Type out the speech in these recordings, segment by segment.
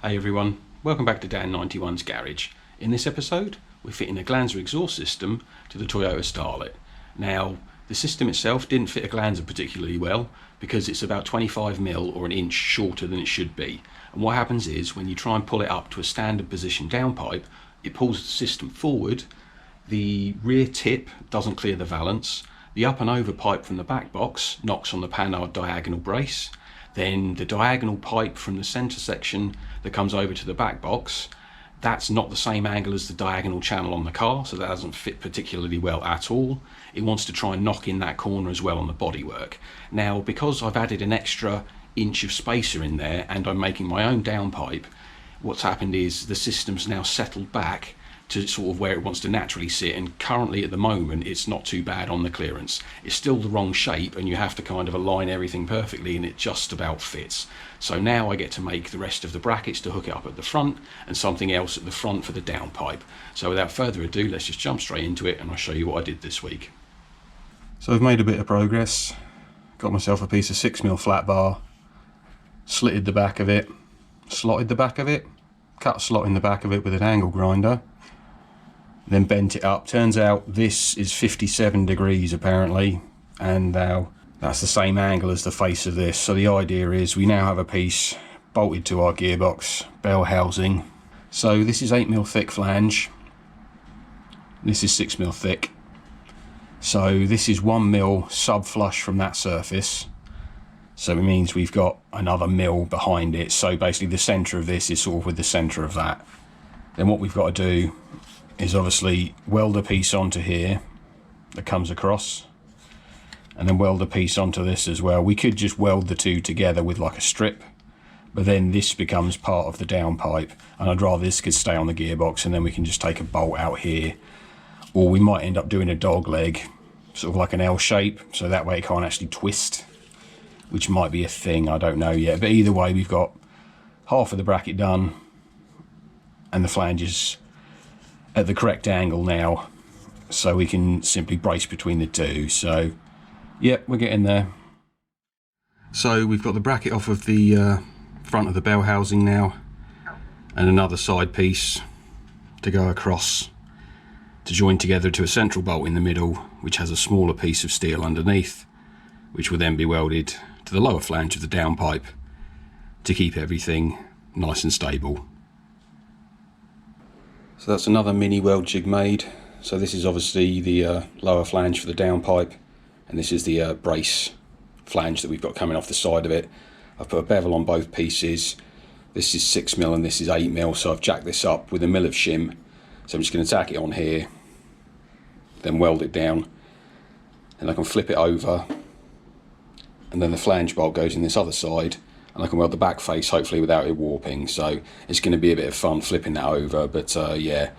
Hey everyone, welcome back to Dan 91's garage. In this episode we're fitting a Glanza exhaust system to the Toyota Starlet. Now the system itself didn't fit a Glanza particularly well because it's about 25mm or an inch shorter than it should be, and what happens is when you try and pull it up to a standard position downpipe, it pulls the system forward, the rear tip doesn't clear the valance, the up and over pipe from the back box knocks on the panhard diagonal brace, then the diagonal pipe from the centre section that comes over to the back box, that's not the same angle as the diagonal channel on the car, so that doesn't fit particularly well at all. It wants to try and knock in that corner as well on the bodywork. Now because I've added an extra inch of spacer in there and I'm making my own downpipe, what's happened is the system's now settled back to sort of where it wants to naturally sit, and currently at the moment it's not too bad on the clearance. It's still the wrong shape and you have to kind of align everything perfectly and it just about fits. So now I get to make the rest of the brackets to hook it up at the front and something else at the front for the downpipe. So without further ado, let's just jump straight into it and I'll show you what I did this week. So I've made a bit of progress, got myself a piece of 6mm flat bar, slitted the back of it, slotted the back of it, cut a slot in the back of it with an angle grinder, then bent it up. Turns out this is 57 degrees apparently, and now that's the same angle as the face of this. So the idea is we now have a piece bolted to our gearbox bell housing. So this is 8mm thick flange, this is 6mm thick, so this is 1mm sub flush from that surface, so it means we've got another mil behind it. So basically the centre of this is sort of with the centre of that. Then what we've got to do is obviously weld a piece onto here that comes across, and then weld a piece onto this as well. We could just weld the two together with like a strip, but then this becomes part of the downpipe, and I'd rather this could stay on the gearbox and then we can just take a bolt out here, or we might end up doing a dog leg, sort of like an L shape, so that way it can't actually twist, which might be a thing, I don't know yet. But either way, we've got half of the bracket done and the flanges at the correct angle now, so we can simply brace between the two. So yeah, we're getting there. So we've got the bracket off of the front of the bell housing now, and another side piece to go across to join together to a central bolt in the middle, which has a smaller piece of steel underneath, which will then be welded to the lower flange of the downpipe to keep everything nice and stable. So that's another mini weld jig made. So this is obviously the lower flange for the downpipe, and this is the brace flange that we've got coming off the side of it. I've put a bevel on both pieces. This is 6mm and this is 8mm, so I've jacked this up with a mil of shim. So I'm just going to tack it on here, then weld it down, and I can flip it over, and then the flange bolt goes in this other side, and I can weld the back face hopefully without it warping. So it's going to be a bit of fun flipping that over, but yeah,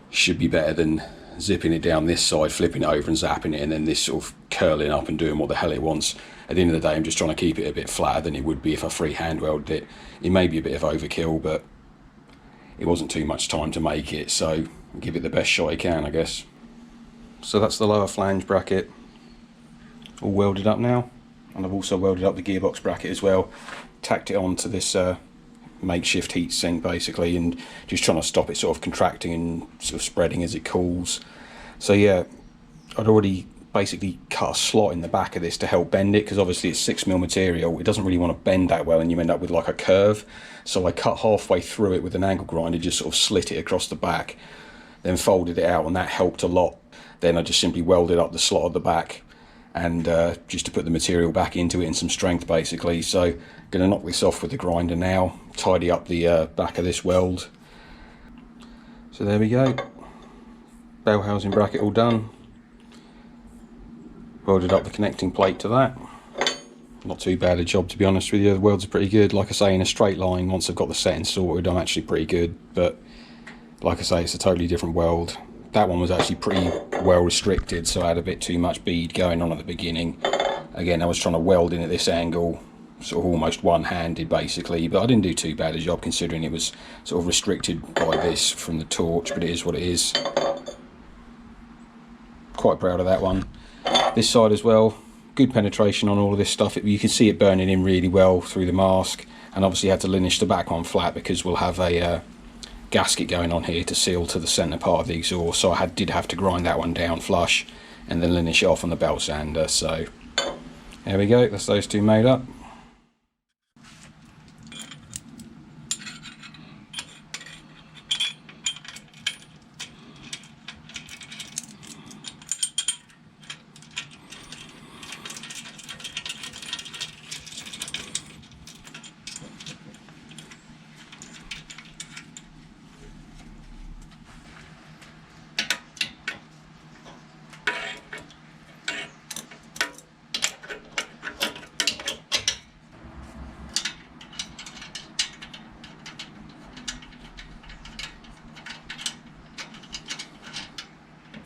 should be better than zipping it down this side, flipping it over and zapping it, and then this sort of curling up and doing what the hell it wants. At the end of the day, I'm just trying to keep it a bit flatter than it would be if I freehand welded it. It may be a bit of overkill, but it wasn't too much time to make it, so I'll give it the best shot I can, I guess. So that's the lower flange bracket all welded up now, and I've also welded up the gearbox bracket as well, tacked it onto this makeshift heat sink basically, and just trying to stop it sort of contracting and sort of spreading as it cools. So yeah, I'd already basically cut a slot in the back of this to help bend it, because obviously it's 6mm material, it doesn't really want to bend that well and you end up with like a curve. So I cut halfway through it with an angle grinder, just sort of slit it across the back, then folded it out, and that helped a lot. Then I just simply welded up the slot at the back, and just to put the material back into it and some strength basically. So going to knock this off with the grinder now, tidy up the back of this weld. So there we go, bell housing bracket all done. Welded up the connecting plate to that. Not too bad a job, to be honest with you. The welds are pretty good. Like I say, in a straight line, once I've got the setting sorted, I'm actually pretty good. But like I say, it's a totally different weld. That one was actually pretty well restricted, so I had a bit too much bead going on at the beginning. Again, I was trying to weld in at this angle, sort of almost one-handed basically, but I didn't do too bad a job considering it was sort of restricted by this from the torch, but it is what it is. Quite proud of that one. This side as well, good penetration on all of this stuff. You can see it burning in really well through the mask, and obviously had to linish the back one flat because we'll have a gasket going on here to seal to the centre part of the exhaust, so I did have to grind that one down flush and then linish it off on the belt sander. So there we go, that's those two made up.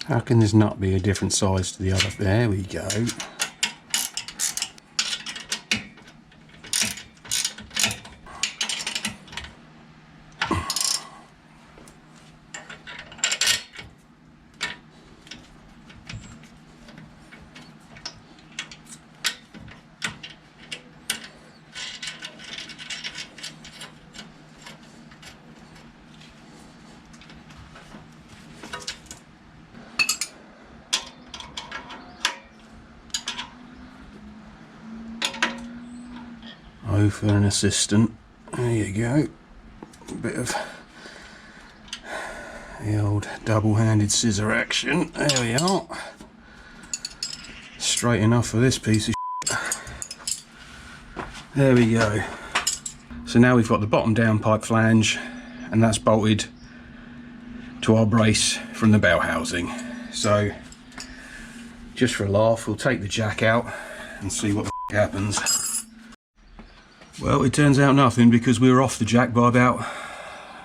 How can this nut be a different size to the other? There we go. Oh, for an assistant. There you go. A bit of the old double-handed scissor action. There we are. Straight enough for this piece of shit. There we go. So now we've got the bottom down pipe flange, and that's bolted to our brace from the bell housing. So just for a laugh, we'll take the jack out and see what the happens. Well, it turns out nothing, because we were off the jack by about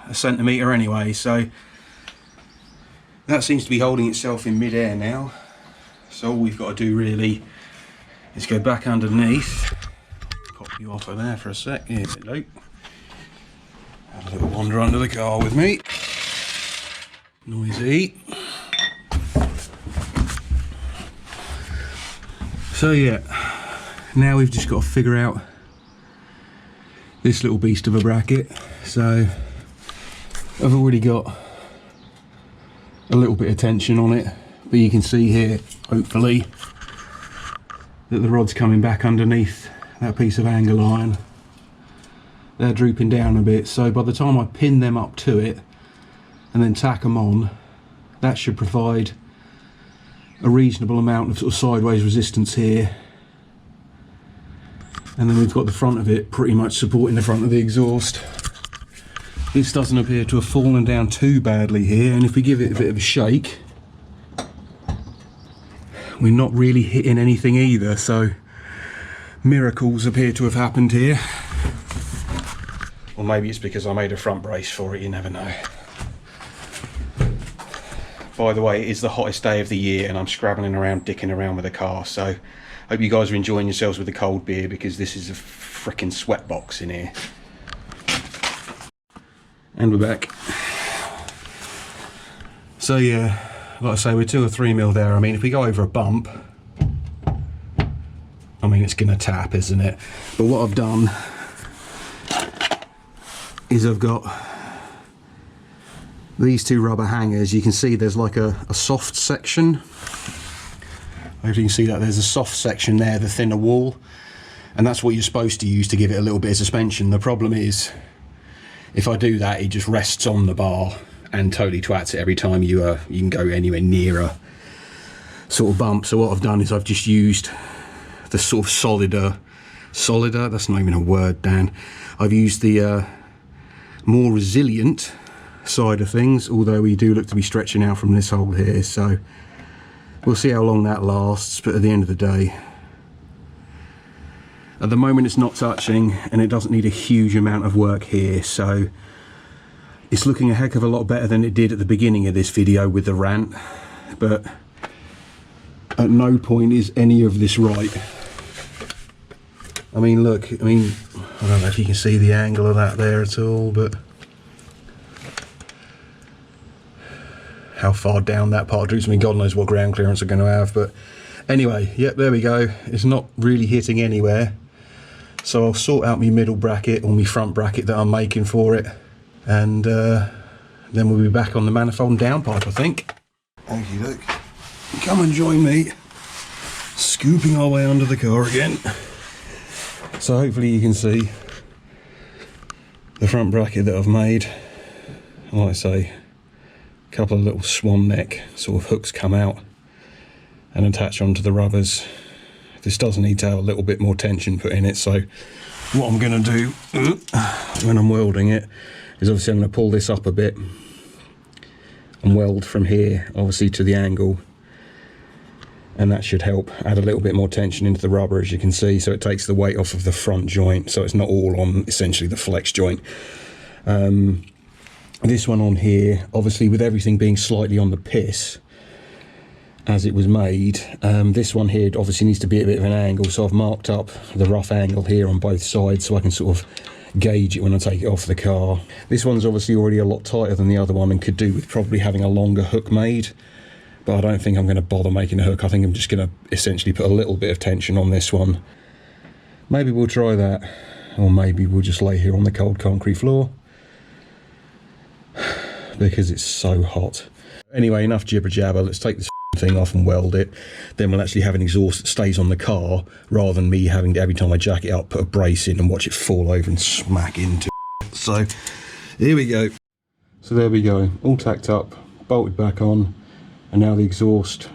a centimetre anyway, so that seems to be holding itself in mid-air now. So all we've got to do really is go back underneath. Pop you off of there for a sec. Here we go. Have a little wander under the car with me. Noisy. So yeah, now we've just got to figure out this little beast of a bracket. So I've already got a little bit of tension on it, but you can see here, hopefully, that the rod's coming back underneath that piece of angle iron. They're drooping down a bit, so by the time I pin them up to it and then tack them on, that should provide a reasonable amount of sort of sideways resistance here. And then we've got the front of it pretty much supporting the front of the exhaust. This doesn't appear to have fallen down too badly here, and if we give it a bit of a shake, we're not really hitting anything either, so miracles appear to have happened here. Or maybe it's because I made a front brace for it, you never know. By the way, it is the hottest day of the year and I'm scrabbling around, dicking around with the car, so hope you guys are enjoying yourselves with the cold beer, because this is a frickin' sweat box in here. And we're back. So yeah, like I say, we're 2 or 3 mil there. I mean, if we go over a bump, I mean, it's gonna tap, isn't it? But what I've done is I've got these 2 rubber hangers. You can see there's like a soft section. Hopefully you can see that there's a soft section there, the thinner wall, and that's what you're supposed to use to give it a little bit of suspension. The problem is, if I do that, it just rests on the bar and totally twats it every time you can go anywhere near a sort of bump. So what I've done is I've just used the sort of solider, that's not even a word, Dan. I've used the more resilient side of things, although we do look to be stretching out from this hole here, so we'll see how long that lasts. But at the end of the day, at the moment it's not touching and it doesn't need a huge amount of work here, so it's looking a heck of a lot better than it did at the beginning of this video with the rant. But at no point is any of this right. I mean, look, I mean, I don't know if you can see the angle of that there at all, but how far down that part droops. I mean, God knows what ground clearance are going to have, but anyway, yep, there we go. It's not really hitting anywhere. So I'll sort out my middle bracket or my front bracket that I'm making for it, and then we'll be back on the manifold and downpipe, I think. Okie doke. Come and join me, scooping our way under the car again. So hopefully you can see the front bracket that I've made. Like I say, a couple of little swan neck sort of hooks come out and attach onto the rubbers. This does need to have a little bit more tension put in it, so what I'm going to do when I'm welding it is obviously I'm going to pull this up a bit and weld from here obviously to the angle, and that should help add a little bit more tension into the rubber, as you can see, so it takes the weight off of the front joint, so it's not all on essentially the flex joint. This one on here, obviously with everything being slightly on the piss as it was made, this one here obviously needs to be a bit of an angle, so I've marked up the rough angle here on both sides so I can sort of gauge it when I take it off the car. This one's obviously already a lot tighter than the other one and could do with probably having a longer hook made, but I don't think I'm going to bother making a hook. I think I'm just going to essentially put a little bit of tension on this one. Maybe we'll try that, or maybe we'll just lay here on the cold concrete floor because it's so hot. Anyway, enough jibber jabber, let's take this thing off and weld it. Then we'll actually have an exhaust that stays on the car rather than me having to, every time I jack it up, put a brace in and watch it fall over and smack into it. So here we go. So there we go, all tacked up, bolted back on, and now the exhaust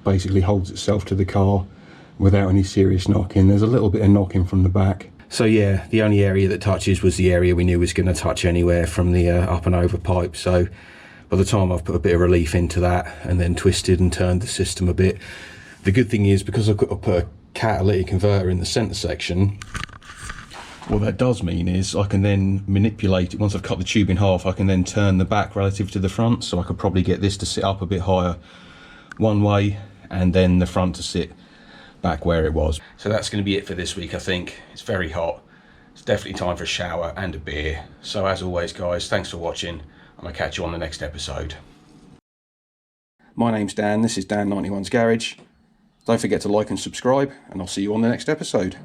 basically holds itself to the car without any serious knocking. There's a little bit of knocking from the back. So yeah, the only area that touches was the area we knew was going to touch anywhere from the up and over pipe. So by the time I've put a bit of relief into that and then twisted and turned the system a bit, the good thing is because I've put a catalytic converter in the centre section, what that does mean is I can then manipulate it. Once I've cut the tube in half, I can then turn the back relative to the front, so I could probably get this to sit up a bit higher one way and then the front to sit back where it was. So that's going to be it for this week, I think. It's very hot. It's definitely time for a shower and a beer. So as always guys, thanks for watching. I'm going to catch you on the next episode. My name's Dan, this is Dan91's Garage. Don't forget to like and subscribe, and I'll see you on the next episode.